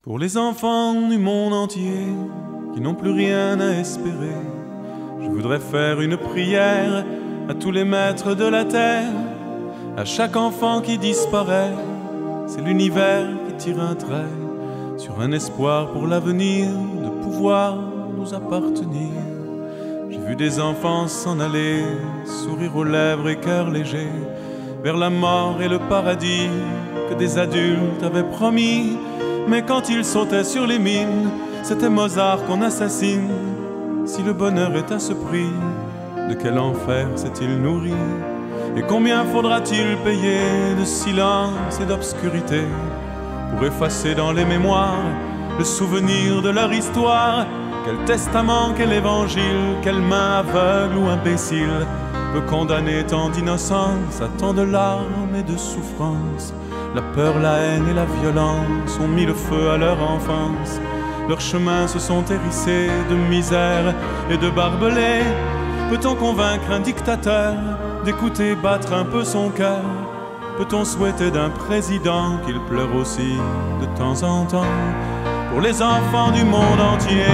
Pour les enfants du monde entier qui n'ont plus rien à espérer, je voudrais faire une prière à tous les maîtres de la terre. À chaque enfant qui disparaît, c'est l'univers qui tire un trait sur un espoir pour l'avenir de pouvoir nous appartenir. J'ai vu des enfants s'en aller, sourire aux lèvres et cœur léger, vers la mort et le paradis que des adultes avaient promis. Mais quand ils sautaient sur les mines, c'était Mozart qu'on assassine. Si le bonheur est à ce prix, de quel enfer s'est-il nourri? Et combien faudra-t-il payer de silence et d'obscurité pour effacer dans les mémoires le souvenir de leur histoire? Quel testament, quel évangile, quelle main aveugle ou imbécile peut condamner tant d'innocence à tant de larmes et de souffrances? La peur, la haine et la violence ont mis le feu à leur enfance. Leurs chemins se sont hérissés de misère et de barbelés. Peut-on convaincre un dictateur d'écouter battre un peu son cœur? Peut-on souhaiter d'un président qu'il pleure aussi de temps en temps? Pour les enfants du monde entier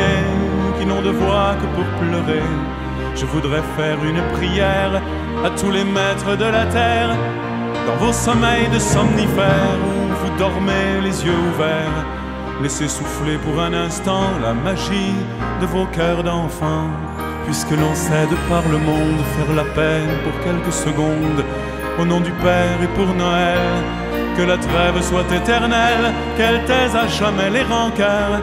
qui n'ont de voix que pour pleurer, je voudrais faire une prière à tous les maîtres de la terre. Dans vos sommeils de somnifères où vous dormez les yeux ouverts, laissez souffler pour un instant la magie de vos cœurs d'enfants. Puisque l'on sait de par le monde faire la peine pour quelques secondes, au nom du Père et pour Noël, que la trêve soit éternelle, qu'elle taise à jamais les rancœurs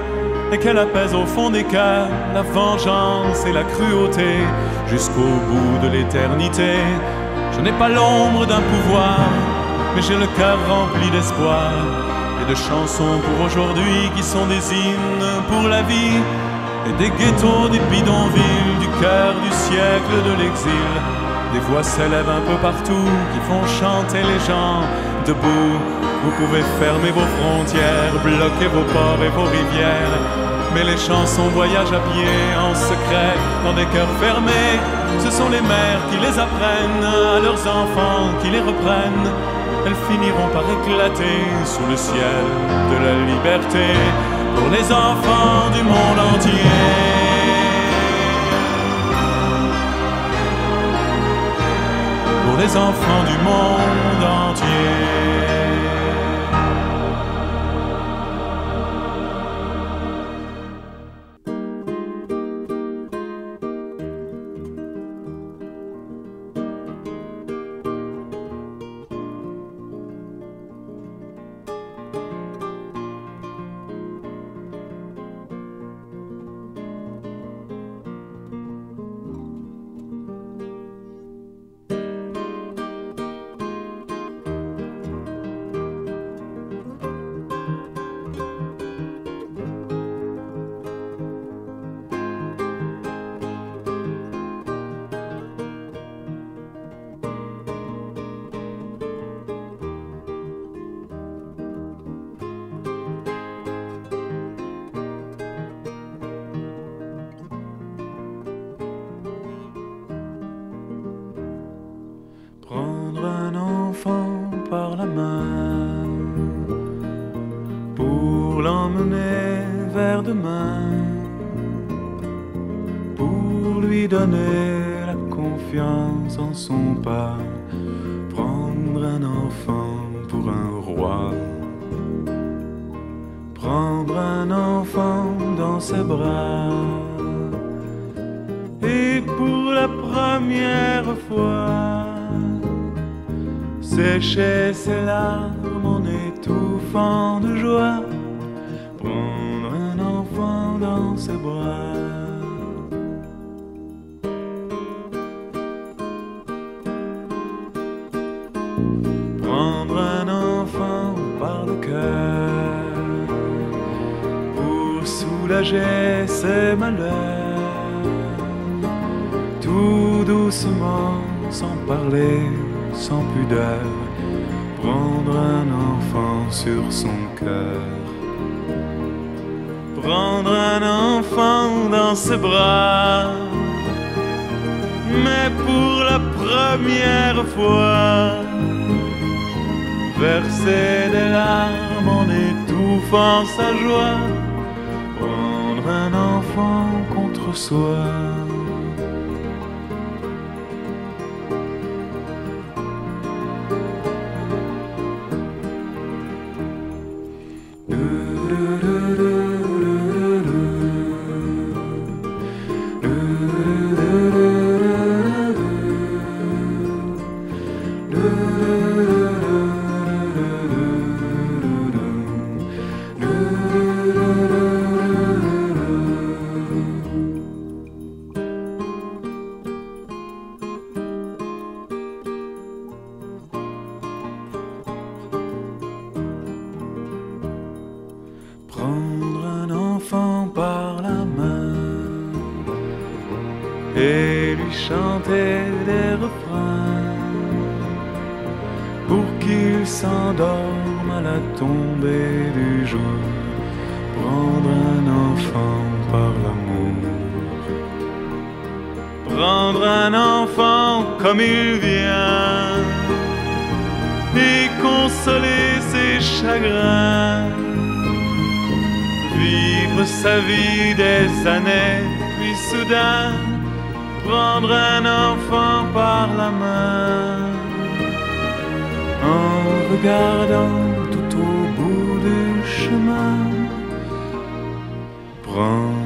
et qu'elle apaise au fond des cœurs la vengeance et la cruauté jusqu'au bout de l'éternité. Je n'ai pas l'ombre d'un pouvoir, mais j'ai le cœur rempli d'espoir et de chansons pour aujourd'hui qui sont des hymnes pour la vie, et des ghettos, des bidonvilles, du cœur du siècle de l'exil. Des voix s'élèvent un peu partout qui font chanter les gens debout. Vous pouvez fermer vos frontières, bloquer vos ports et vos rivières, mais les chansons voyagent à pied en secret dans des cœurs fermés. Ce sont les mères qui les apprennent à leurs enfants qui les reprennent. Elles finiront par éclater sous le ciel de la liberté pour les enfants du monde entier. Pour les enfants du monde entier. Prendre un enfant par la main pour l'emmener vers demain, pour lui donner la confiance en son pas. Prendre un enfant pour un roi, prendre un enfant dans ses bras, et pour la première fois sécher ses larmes en étouffant de joie. Prendre un enfant dans ses bras. Prendre un enfant par le cœur pour soulager ses malheurs, tout doucement, sans parler, sans pudeur. Prendre un enfant sur son cœur. Prendre un enfant dans ses bras, mais pour la première fois verser des larmes en étouffant étouffant sa joie, prendre un enfant contre soi. Prendre un enfant par la main et lui chanter des refrains pour qu'il s'endorme à la tombée du jour. Prendre un enfant par l'amour, prendre un enfant comme il vient et consoler ses chagrins, vivre sa vie des années, puis soudain prendre un enfant par la main, en regardant tout au bout du chemin, prendre